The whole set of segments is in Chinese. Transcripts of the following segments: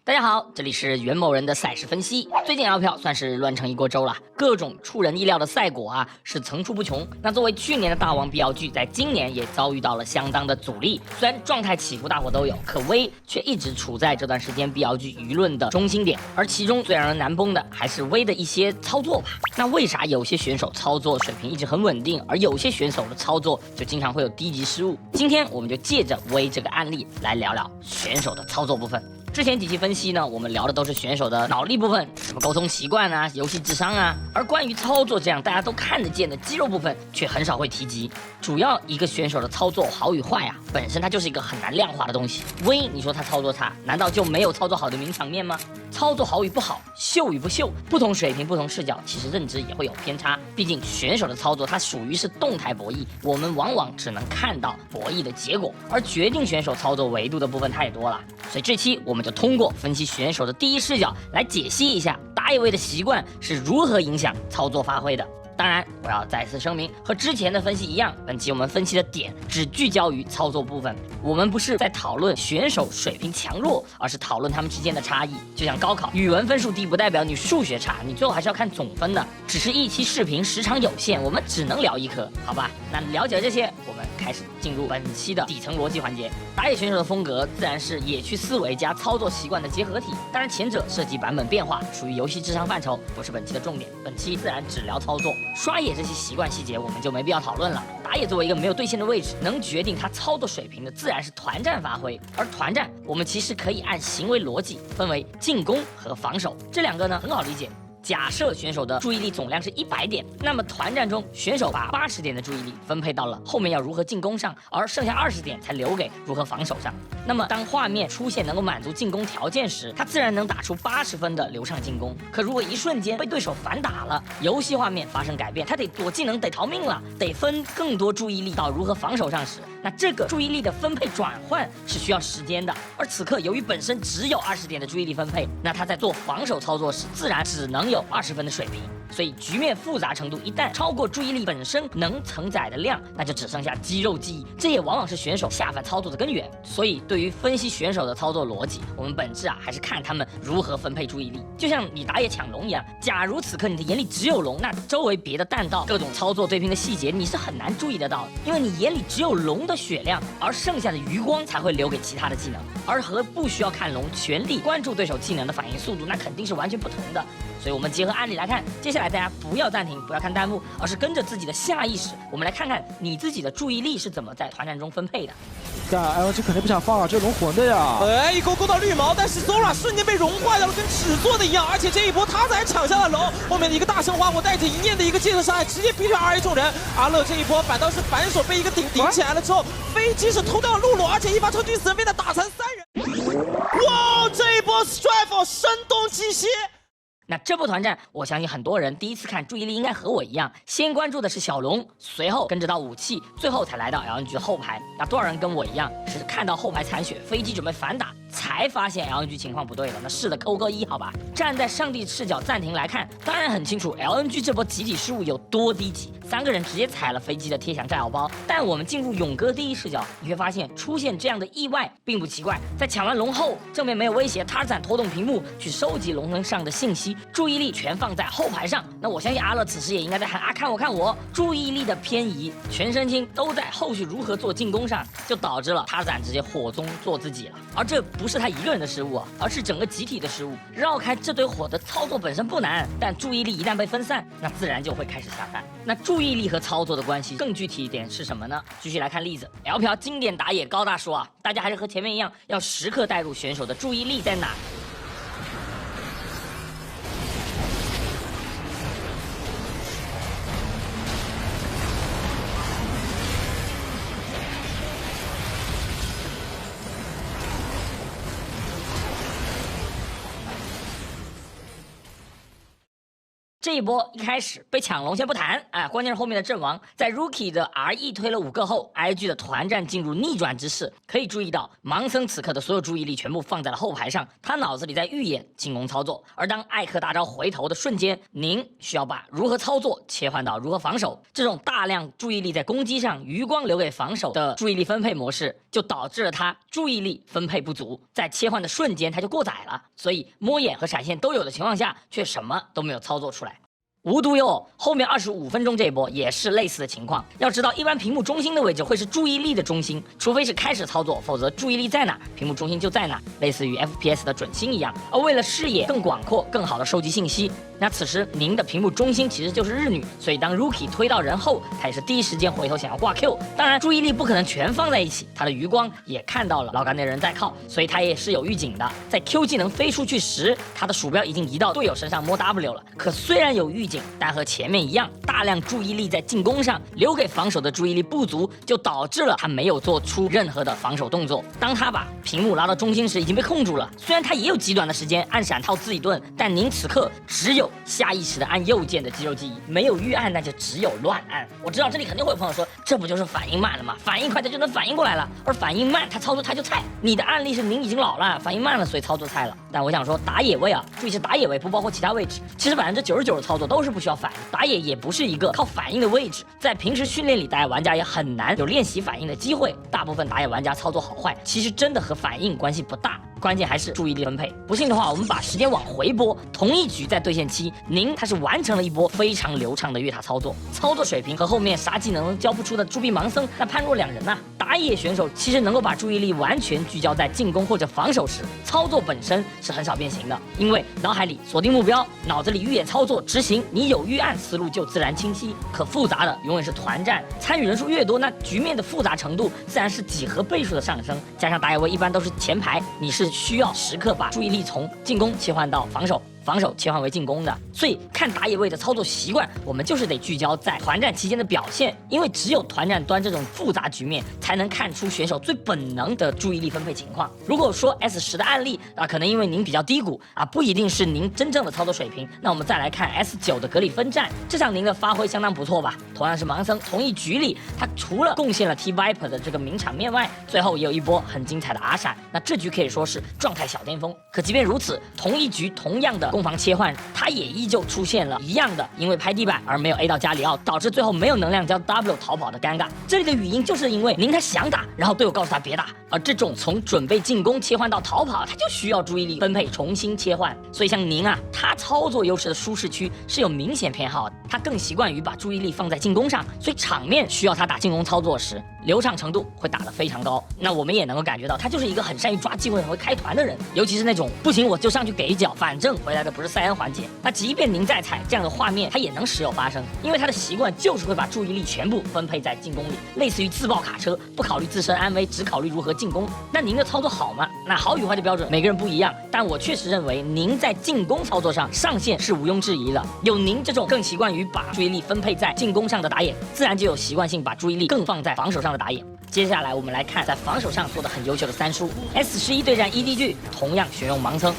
大家好，这里是袁某人的赛事分析。最近 LPL 算是乱成一锅粥了，各种出人意料的赛果啊是层出不穷。那作为去年的大王 BLG， 在今年也遭遇到了相当的阻力。虽然状态起伏大伙都有，可威却一直处在这段时间 BLG 舆论的中心点。而其中最让人难崩的还是威的一些操作吧。那为啥有些选手操作水平一直很稳定，而有些选手的操作就经常会有低级失误？今天我们就借着威这个案例来聊聊选手的操作部分。之前几期分析呢，我们聊的都是选手的脑力部分，什么沟通习惯啊、游戏智商啊，而关于操作这样大家都看得见的肌肉部分，却很少会提及。主要一个选手的操作好与坏啊，本身它就是一个很难量化的东西。威，你说他操作差，难道就没有操作好的名场面吗？操作好与不好，秀与不秀，不同水平、不同视角，其实认知也会有偏差。毕竟选手的操作它属于是动态博弈，我们往往只能看到博弈的结果，而决定选手操作维度的部分太多了。所以这期我们就通过分析选手的第一视角来解析一下打野位的习惯是如何影响操作发挥的。当然，我要再次声明，和之前的分析一样，本期我们分析的点只聚焦于操作部分，我们不是在讨论选手水平强弱，而是讨论他们之间的差异。就像高考，语文分数低不代表你数学差，你最后还是要看总分的。只是一期视频时长有限，我们只能聊一科，好吧？那了解了这些，我们开始进入本期的底层逻辑环节。打野选手的风格自然是野区思维加操作习惯的结合体，当然前者涉及版本变化，属于游戏智商范畴，不是本期的重点。本期自然只聊操作。刷野这些习惯细节我们就没必要讨论了。打野作为一个没有对线的位置，能决定他操作水平的自然是团战发挥。而团战我们其实可以按行为逻辑分为进攻和防守，这两个呢很好理解。假设选手的注意力总量是100点，那么团战中选手把80点的注意力分配到了后面要如何进攻上，而剩下20点才留给如何防守上。那么当画面出现能够满足进攻条件时，他自然能打出80分的流畅进攻。可如果一瞬间被对手反打了，游戏画面发生改变，他得躲技能，得逃命了，得分更多注意力到如何防守上时，那这个注意力的分配转换是需要时间的。而此刻由于本身只有20点的注意力分配，那他在做防守操作时自然只能有20分的水平。所以局面复杂程度一旦超过注意力本身能承载的量，那就只剩下肌肉记忆，这也往往是选手下凡操作的根源。所以对于分析选手的操作逻辑，我们本质还是看他们如何分配注意力。就像你打野抢龙一样，假如此刻你的眼里只有龙，那周围别的弹道各种操作对拼的细节你是很难注意得到的，因为你眼里只有龙的血量，而剩下的余光才会留给其他的技能。而和不需要看龙全力关注对手技能的反应速度，那肯定是完全不同的。所以我们结合案例来看，接下来大家不要暂停，不要看弹幕，而是跟着自己的下意识，我们来看看你自己的注意力是怎么在团战中分配的。但 LG 肯定不想放啊，这龙混的呀！一勾勾到绿毛，但是 Zora 瞬间被融坏掉了，跟纸做的一样。而且这一波他才抢下了龙，后面的一个大生花火带着一念的一个接着伤害，直接逼退 RA 众人。阿乐这一波反倒是反手被一个顶起来了之后，飞机是偷到了露露，而且一发超级死人被他打残3人。哇，这一波 Strife 声东击西。那这波团战，我相信很多人第一次看注意力应该和我一样，先关注的是小龙，随后跟着到武器，最后才来到 LNG 的后排。那多少人跟我一样，是看到后排残血，飞机准备反打，才发现 LNG 情况不对了？那是的，扣个1好吧。站在上帝视角暂停来看，当然很清楚 LNG 这波集体失误有多低级，3个人直接踩了飞机的贴墙炸药包。但我们进入勇哥第一视角，你会发现出现这样的意外并不奇怪。在抢完龙后，正面没有威胁，塔尔赞拖动屏幕去收集龙门上的信息，注意力全放在后排上。那我相信阿乐此时也应该在喊啊，看我看我，注意力的偏移，全身心都在后续如何做进攻上，就导致了塔尔赞直接火中做自己了。而这不是他一个人的失误啊，而是整个集体的失误。绕开这堆火的操作本身不难，但注意力一旦被分散，那自然就会开始下饭。那注意力和操作的关系更具体一点是什么呢？继续来看例子 ，LPL 经典打野高大说啊，大家还是和前面一样，要时刻带入选手的注意力在哪。这一波一开始被抢龙先不谈，关键是后面的阵亡，在 Rookie 的 RE 推了5个后 ，IG 的团战进入逆转之势。可以注意到，盲僧此刻的所有注意力全部放在了后排上，他脑子里在预演进攻操作。而当艾克大招回头的瞬间，您需要把如何操作切换到如何防守，这种大量注意力在攻击上，余光留给防守的注意力分配模式，就导致了他注意力分配不足，在切换的瞬间他就过载了，所以摸眼和闪现都有的情况下，却什么都没有操作出来。无独有偶，后面25分钟这一波也是类似的情况。要知道，一般屏幕中心的位置会是注意力的中心，除非是开始操作，否则注意力在哪，屏幕中心就在哪，类似于 FPS 的准星一样。而为了视野更广阔、更好的收集信息，那此时您的屏幕中心其实就是日女，所以当 Rookie 推到人后，他也是第一时间回头想要挂 Q。当然，注意力不可能全放在一起，他的余光也看到了老干那人在靠，所以他也是有预警的。在 Q 技能飞出去时，他的鼠标已经移到队友身上摸 W 了。可虽然有预警，但和前面一样，大量注意力在进攻上，留给防守的注意力不足，就导致了他没有做出任何的防守动作。当他把屏幕拉到中心时，已经被控住了。虽然他也有极短的时间按闪套自己盾，但您此刻只有下意识的按右键的肌肉记忆，没有预按，那就只有乱按。我知道这里肯定会有朋友说，这不就是反应慢了吗？反应快他就能反应过来了，而反应慢他操作他就菜。你的案例是您已经老了，反应慢了，所以操作菜了。但我想说，打野位啊，注意是打野位，不包括其他位置。其实99%的操作都是不需要反应，打野也不是一个靠反应的位置。在平时训练里，打野玩家也很难有练习反应的机会。大部分打野玩家操作好坏，其实真的和反应关系不大。关键还是注意力分配。不信的话，我们把时间往回拨，同一局在对线期，他是完成了一波非常流畅的越塔操作，操作水平和后面啥技能交不出的朱碧盲僧那判若两人呐。打野选手其实能够把注意力完全聚焦在进攻或者防守时，操作本身是很少变形的，因为脑海里锁定目标，脑子里预演操作执行，你有预案，思路就自然清晰。可复杂的永远是团战，参与人数越多，那局面的复杂程度自然是几何倍数的上升。加上打野位一般都是前排，你是需要时刻把注意力从进攻切换到防守，防守切换为进攻的，所以看打野位的操作习惯，我们就是得聚焦在团战期间的表现，因为只有团战端这种复杂局面，才能看出选手最本能的注意力分配情况。如果说 S10 的案例可能因为您比较低谷不一定是您真正的操作水平。那我们再来看 S9 的格里芬战，这场您的发挥相当不错吧？同样是盲僧，同一局里他除了贡献了 T Viper 的这个名场面外，最后也有一波很精彩的 R 闪，那这局可以说是状态小巅峰。可即便如此，同一局同样的攻防切换，他也依旧出现了一样的因为拍地板而没有 A 到加里奥，导致最后没有能量将 W 逃跑的尴尬。这里的语音就是因为他想打，然后队友告诉他别打，而这种从准备进攻切换到逃跑，他就需要注意力分配重新切换。所以像您他操作优势的舒适区是有明显偏好的，他更习惯于把注意力放在进攻上，所以场面需要他打进攻操作时，流畅程度会打得非常高。那我们也能够感觉到他就是一个很善于抓机会、很会开团的人，尤其是那种不行我就上去给一脚，反正回来的不是塞恩环节，那即便您再菜，这样的画面他也能时有发生，因为他的习惯就是会把注意力全部分配在进攻里，类似于自爆卡车，不考虑自身安危，只考虑如何进攻。那您的操作好吗？那好与坏的标准每个人不一样，但我确实认为您在进攻操作上上限是毋庸置疑的。有您这种更习惯于把注意力分配在进攻上的打野，自然就有习惯性把注意力更放在防守上的打野。接下来我们来看在防守上做得很优秀的三叔 S11 对战 EDG， 同样选用盲僧。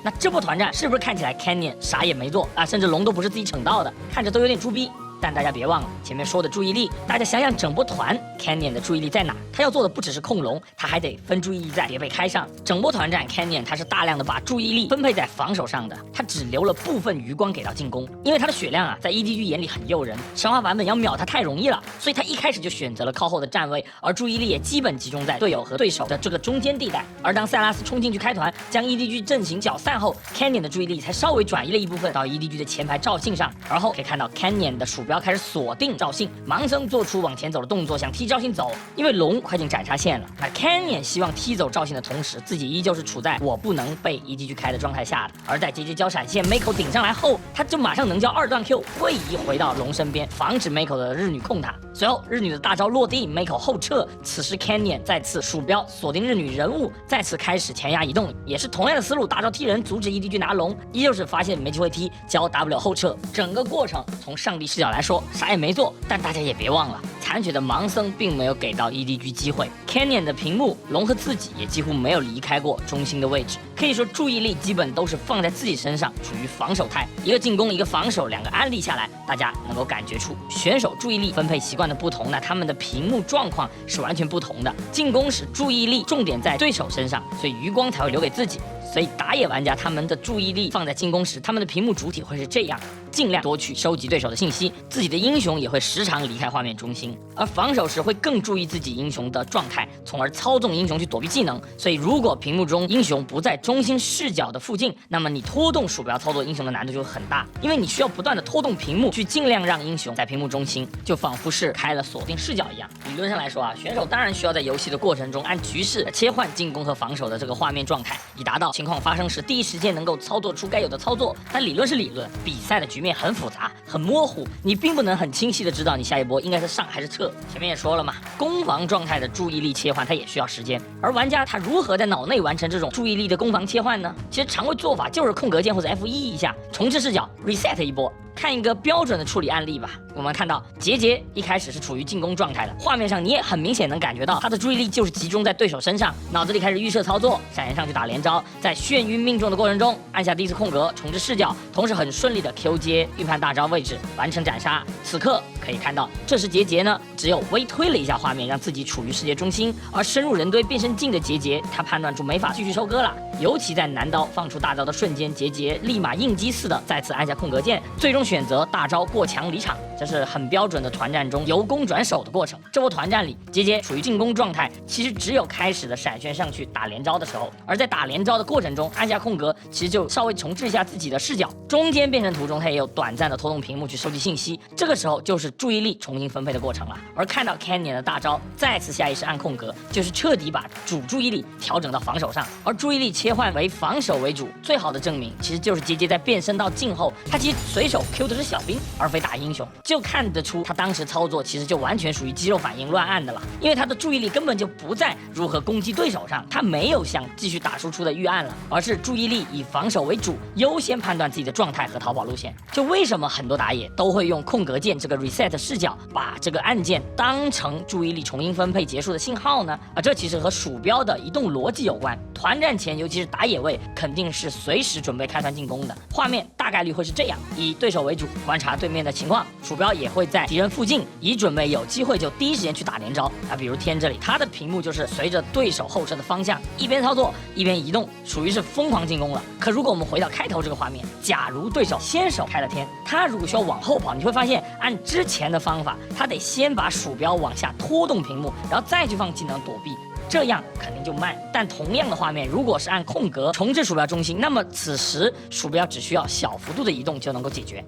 那这波团战是不是看起来 Canyon 啥也没做甚至龙都不是自己惩到的，看着都有点猪逼。但大家别忘了前面说的注意力，大家想想整波团 Canyon 的注意力在哪？他要做的不只是控龙，他还得分注意力在叠被开上。整波团战 Canyon 他是大量的把注意力分配在防守上的，他只留了部分余光给到进攻，因为他的血量在 EDG 眼里很诱人，神话版本要秒他太容易了，所以他一开始就选择了靠后的站位，而注意力也基本集中在队友和对手的这个中间地带。而当塞拉斯冲进去开团，将 EDG 阵型搅散后， Canyon 的注意力才稍微转移了一部分到 EDG 的前排赵信上，而后可以看到 Canyon 的鼠标开始锁定赵信，盲僧做出往前走的动作，想踢踢赵信走，因为龙快进斩杀线了。那 Canyon 希望踢走赵信的同时，自己依旧是处在我不能被 EDG 开的状态下的。而在杰交闪现 Mako 顶上来后，他就马上能交2段 Q， 位移回到龙身边，防止 Mako 的日女控他。随后日女的大招落地 ，Mako 后撤，此时 Canyon 再次鼠标锁定日女人物，再次开始前压移动，也是同样的思路，大招踢人阻止 EDG 拿龙，依旧是发现没机会踢，交 W 后撤。整个过程从上帝视角来说啥也没做，但大家也别忘了，残血的盲僧并没有给到 EDG 机会。Canyon 的屏幕，龙和自己也几乎没有离开过中心的位置，可以说注意力基本都是放在自己身上，处于防守态。一个进攻，一个防守，2个案例下来，大家能够感觉出选手注意力分配习惯的不同，那他们的屏幕状况是完全不同的。进攻时注意力重点在对手身上，所以余光才会留给自己。所以打野玩家他们的注意力放在进攻时，他们的屏幕主体会是这样，尽量多去收集对手的信息，自己的英雄也会时常离开画面中心。而防守时会更注意自己英雄的状态，从而操纵英雄去躲避技能。所以如果屏幕中英雄不在中心视角的附近，那么你拖动鼠标操作英雄的难度就会很大，因为你需要不断的拖动屏幕去尽量让英雄在屏幕中心，就仿佛是开了锁定视角一样。理论上来说啊，选手当然需要在游戏的过程中按局势切换进攻和防守的这个画面状态，以达到情况发生时第一时间能够操作出该有的操作。但理论是理论，比赛的局面很复杂很模糊，你并不能很清晰的知道你下一波应该是上还是撤。前面也说了嘛，攻防状态的注意力切换它也需要时间，而玩家他如何在脑内完成这种注意力的攻防切换呢？其实常规做法就是空格键或者 F1一下重置视角 reset 一波。看一个标准的处理案例吧。我们看到杰一开始是处于进攻状态的，画面上你也很明显能感觉到他的注意力就是集中在对手身上，脑子里开始预设操作，闪现上去打连招，在眩晕命中的过程中按下第一次空格重置视角，同时很顺利的 Q 接预判大招位置完成斩杀。此刻可以看到，这时杰呢只有微推了一下画面，让自己处于世界中心，而深入人堆变身境的杰他判断出没法继续收割了，尤其在男刀放出大招的瞬间，杰立马应激似的再次按下空格键，最终选择大招过墙离场。这是很标准的团战中由攻转守的过程。这波团战里，杰处于进攻状态，其实只有开始的闪现上去打连招的时候，而在打连招的过程中按下空格，其实就稍微重置一下自己的视角，中间变身途中他也有短暂的拖动屏幕去收集信息，这个时候就是注意力重新分配的过程了。而看到 Canyon 的大招再次下意识按空格，就是彻底把主注意力调整到防守上，而注意力切换为防守为主，最好的证明其实就是杰在变身到镜后，他其实随手 Q 的是小兵而非打英雄，就看得出他当时操作其实就完全属于肌肉反应乱按的了，因为他的注意力根本就不在如何攻击对手上，他没有想继续打输出的预案了，而是注意力以防守为主，优先判断自己的状态和逃跑路线。就为什么很多打野都会用空格键这个 reset 视角，把这个按键当成注意力重新分配结束的信号呢？这其实和鼠标的移动逻辑有关。团战前，尤其是打野位，肯定是随时准备开团进攻的，画面大概率会是这样，以对手为主，观察对面的情况，鼠标也会在敌人附近，以准备有机会就第一时间去打连招。比如天这里，他的屏幕就是随着对手后撤的方向一边操作一边移动，属于是疯狂进攻了。可如果我们回到开头这个画面，假如对手先手开了天，他如果需要往后跑，你会发现按之前的方法，他得先把鼠标往下拖动屏幕，然后再去放技能躲避，这样肯定就慢。但同样的画面，如果是按空格重置鼠标中心，那么此时鼠标只需要小幅度的移动就能够解决。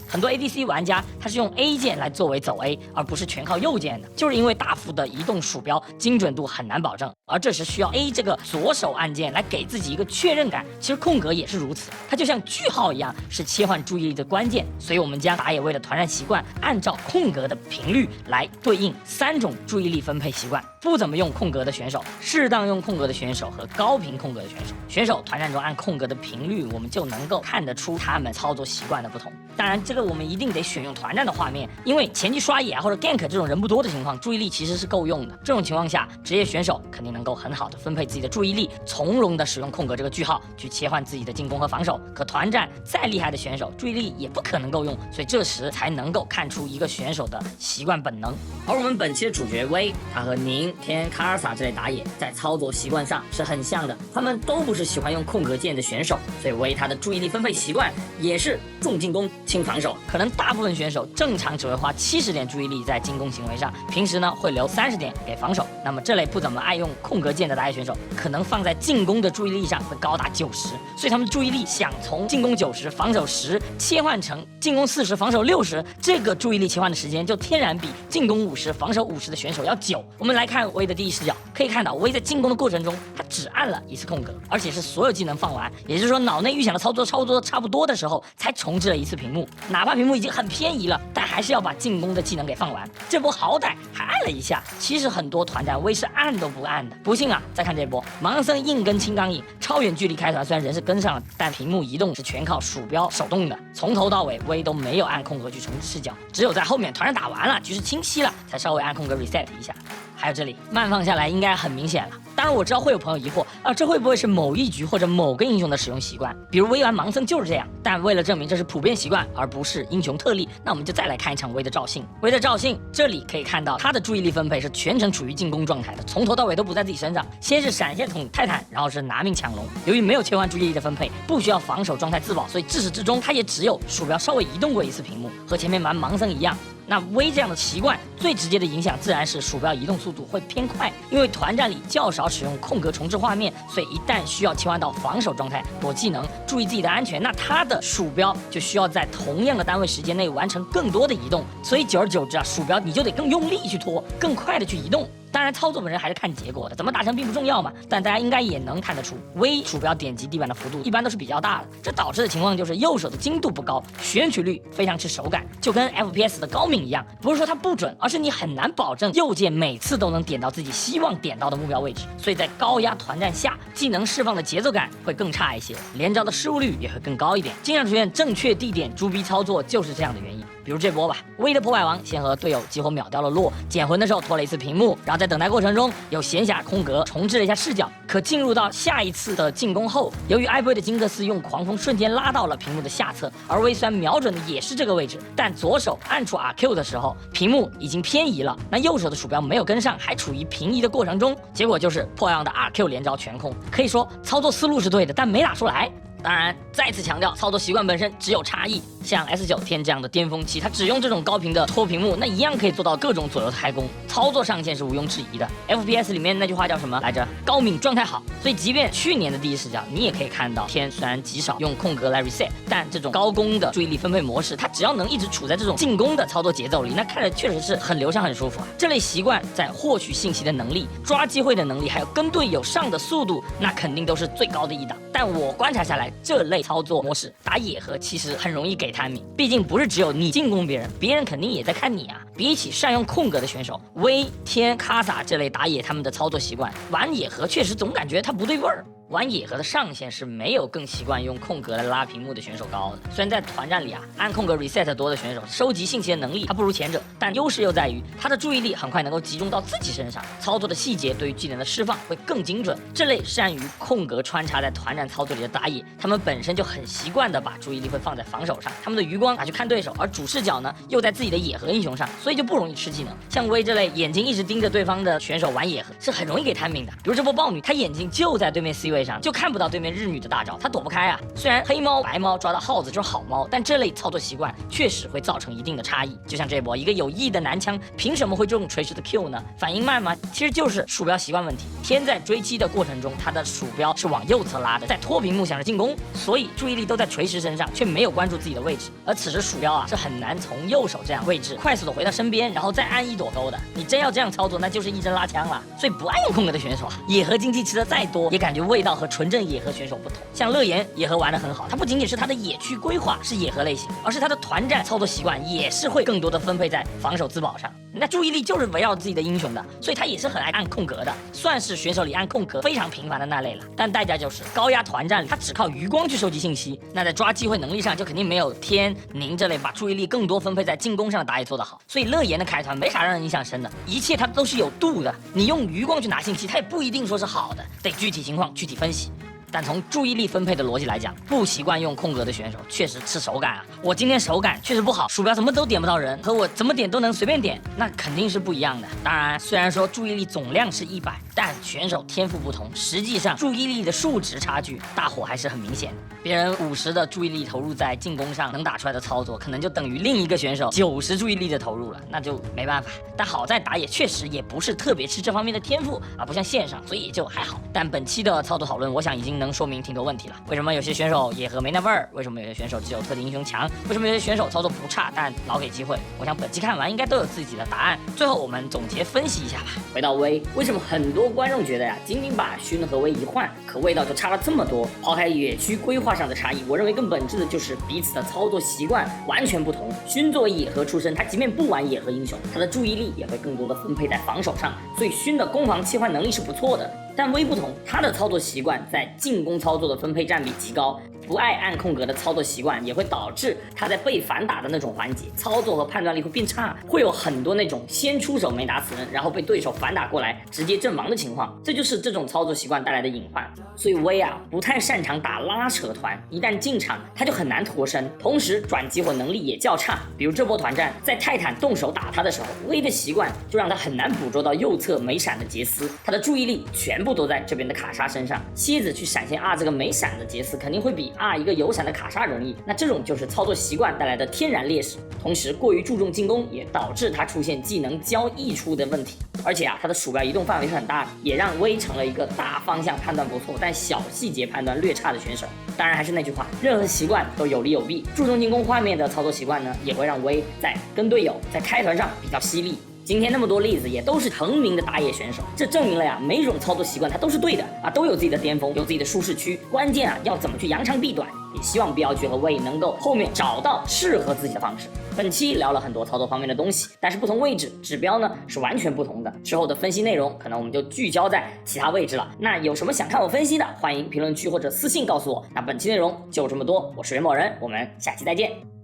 很多 ADC 玩家他是用 A 键来作为走 A， 而不是全靠右键的，就是因为大幅的移动鼠标精准度很难保证，而这时需要 A 这个左手按键来给自己一个确认感。其实空格也是如此，它就像句号一样，是切换注意力的关键。所以我们将打野位的团战习惯按照空格的频率来对应3种注意力分配习惯。不怎么用空格的选手，适当用空格的选手和高频空格的选手团战中按空格的频率，我们就能够看得出他们操作习惯的不同。当然这个我们一定得选用团战的画面，因为前期刷野或者 gank 这种人不多的情况，注意力其实是够用的。这种情况下，职业选手肯定能够很好的分配自己的注意力，从容的使用空格这个句号去切换自己的进攻和防守。可团战再厉害的选手，注意力也不可能够用，所以这时才能够看出一个选手的习惯本能。而我们本期的主角威，他和宁、天、卡尔萨这类打野在操作习惯上是很像的，他们都不是喜欢用空格键的选手，所以威他的注意力分配习惯也是重进攻轻防守。手，可能大部分选手正常只会花70点注意力在进攻行为上，平时呢会留30点给防守。那么这类不怎么爱用空格键的打野选手，可能放在进攻的注意力上会高达90，所以他们注意力想从进攻90、防守10切换成进攻40、防守60，这个注意力切换的时间就天然比进攻50、防守50的选手要久。我们来看威的第一视角，可以看到威在进攻的过程中，他只按了1次空格，而且是所有技能放完，也就是说脑内预想的操作差不多的时候，才重置了1次屏幕。哪怕屏幕已经很偏移了，但还是要把进攻的技能给放完。这波好歹还按了一下，其实很多团战威是按都不按的。不信啊，再看这波，盲僧硬跟青钢影超远距离开团，虽然人是跟上了，但屏幕移动是全靠鼠标手动的，从头到尾威都没有按空格去重置视角，只有在后面团战打完了，局势清晰了，才稍微按空格 reset 一下。还有这里慢放下来应该很明显了。当然我知道会有朋友疑惑啊，这会不会是某一局或者某个英雄的使用习惯？比如威玩盲僧就是这样。但为了证明这是普遍习惯而不是英雄特例，那我们就再来看一场威的赵信。威的赵信这里可以看到他的注意力分配是全程处于进攻状态的，从头到尾都不在自己身上。先是闪现捅泰坦，然后是拿命抢龙。由于没有切换注意力的分配，不需要防守状态自保，所以至始至终他也只有鼠标稍微移动过1次屏幕，和前面玩盲僧一样。那威这样的习惯最直接的影响自然是鼠标移动速度会偏快，因为团战里较少使用空格重置画面，所以一旦需要切换到防守状态躲技能注意自己的安全，那他的鼠标就需要在同样的单位时间内完成更多的移动，所以久而久之啊，鼠标你就得更用力去拖，更快的去移动。当然操作本身还是看结果的，怎么打成并不重要嘛，但大家应该也能看得出，微鼠标点击地板的幅度一般都是比较大的，这导致的情况就是右手的精度不高，选取率非常吃手感，就跟 FPS 的高敏一样，不是说它不准，而是你很难保证右键每次都能点到自己希望点到的目标位置，所以在高压团战下，技能释放的节奏感会更差一些，连招的失误率也会更高一点，经常出现正确地点猪逼操作就是这样的原因。比如这波吧，威的破坏王先和队友激活秒掉了洛，捡魂的时候拖了1次屏幕，然后在等待过程中有闲暇空格重置了一下视角，可进入到下一次的进攻后，由于艾波的金克斯用狂风瞬间拉到了屏幕的下侧，而威虽然瞄准的也是这个位置，但左手按出 RQ 的时候，屏幕已经偏移了，那右手的鼠标没有跟上，还处于平移的过程中，结果就是破坏王的 RQ 连招全空，可以说操作思路是对的，但没打出来。当然，再次强调，操作习惯本身只有差异。像 S9天这样的巅峰期，它只用这种高频的拖屏幕，那一样可以做到各种左右开弓，操作上限是毋庸置疑的。FPS 里面那句话叫什么来着？高敏状态好。所以，即便去年的第一视角，你也可以看到，天虽然极少用空格来 reset， 但这种高攻的注意力分配模式，它只要能一直处在这种进攻的操作节奏里，那看着确实是很流畅、很舒服啊。这类习惯在获取信息的能力、抓机会的能力，还有跟队友上的速度，那肯定都是最高的一档。但我观察下来，这类操作模式打野核其实很容易给timing，毕竟不是只有你进攻别人，别人肯定也在看你啊。比起善用空格的选手，威、天、卡萨这类打野，他们的操作习惯玩野核确实总感觉它不对味儿。玩野核的上限是没有更习惯用空格来拉屏幕的选手高的。虽然在团战里啊，按空格 reset 多的选手收集信息的能力它不如前者，但优势又在于他的注意力很快能够集中到自己身上，操作的细节对于技能的释放会更精准。这类善于空格穿插在团战操作里的打野，他们本身就很习惯的把注意力会放在防守上，他们的余光拿去看对手，而主视角呢又在自己的野核英雄上，所以就不容易吃技能。像威这类眼睛一直盯着对方的选手玩野核是很容易给timing的。比如这波豹女，她眼睛就在对面 C 位上，就看不到对面日女的大招，她躲不开啊。虽然黑猫白猫抓到耗子就是好猫，但这类操作习惯确实会造成一定的差异。就像这波一个有意的男枪凭什么会中垂直的 Q 呢？反应慢吗？其实就是鼠标习惯问题。天在追击的过程中，他的鼠标是往右侧拉的，在拖屏幕想着进攻，所以注意力都在锤石身上，却没有关注自己的位置。而此时鼠标啊是很难从右手这样位置快速的回到身边，然后再按一躲钩的。你真要这样操作，那就是一针拉枪了。所以不爱用空格的选手啊，野核经济吃的再多，也感觉味道和纯正野核选手不同。像乐言野核玩得很好，他不仅仅是他的野区规划是野核类型，而是他的团战操作习惯也是会更多的分配在防守自保上。那注意力就是围绕自己的英雄的，所以他也是很爱按空格的，算是选手里按空格非常频繁的那类了。但代价就是高压团战里，他只靠余光去收集信息，那在抓机会能力上就肯定没有天宁这类把注意力更多分配在进攻上的打野做得好。所以乐言的开团没啥让人印象深的，一切他都是有度的。你用余光去拿信息，他也不一定说是好的，得具体情况具体分析。但从注意力分配的逻辑来讲，不习惯用空格的选手确实吃手感啊。我今天手感确实不好，鼠标怎么都点不到人，和我怎么点都能随便点，那肯定是不一样的。当然，虽然说注意力总量是100，但选手天赋不同，实际上注意力的数值差距，大伙还是很明显的。别人50的注意力投入在进攻上，能打出来的操作，可能就等于另一个选手90注意力的投入了，那就没办法。但好在打野确实也不是特别吃这方面的天赋啊，不像线上，所以就还好。但本期的操作讨论，我想已经能说明挺多问题了。为什么有些选手野核没那味儿？为什么有些选手只有特定英雄强？为什么有些选手操作不差，但老给机会？我想本期看完应该都有自己的答案。最后我们总结分析一下吧。回到薇，为什么很多观众觉得呀，仅仅把熏和薇一换，可味道就差了这么多？抛开野区规划上的差异，我认为更本质的就是彼此的操作习惯完全不同。熏作为野核出身，他即便不玩野核英雄，他的注意力也会更多的分配在防守上，所以熏的攻防切换能力是不错的。但薇不同，他的操作习惯在进攻操作的分配占比极高，不爱按空格的操作习惯也会导致他在被反打的那种环节，操作和判断力会变差，会有很多那种先出手没打死人，然后被对手反打过来直接阵亡的情况，这就是这种操作习惯带来的隐患。所以薇啊不太擅长打拉扯团，一旦进场他就很难脱身，同时转激活能力也较差。比如这波团战，在泰坦动手打他的时候，薇的习惯就让他很难捕捉到右侧没闪的杰斯，他的注意力全部都在这边的卡莎身上，蝎子去闪现这个没闪的杰斯肯定会比一个有闪的卡莎容易，那这种就是操作习惯带来的天然劣势。同时过于注重进攻也导致他出现技能交溢出的问题，而且他的鼠标移动范围是很大的，也让薇成了一个大方向判断不错，但小细节判断略差的选手。当然还是那句话，任何习惯都有利有弊，注重进攻画面的操作习惯呢，也会让薇在跟队友在开团上比较犀利。今天那么多例子也都是成名的打野选手，这证明了呀，每种操作习惯它都是对的啊，都有自己的巅峰，有自己的舒适区，关键要怎么去扬长避短。也希望BLG和薇能够后面找到适合自己的方式。本期聊了很多操作方面的东西，但是不同位置指标呢是完全不同的。之后的分析内容可能我们就聚焦在其他位置了。那有什么想看我分析的，欢迎评论区或者私信告诉我。那本期内容就这么多，我是元宝人，我们下期再见。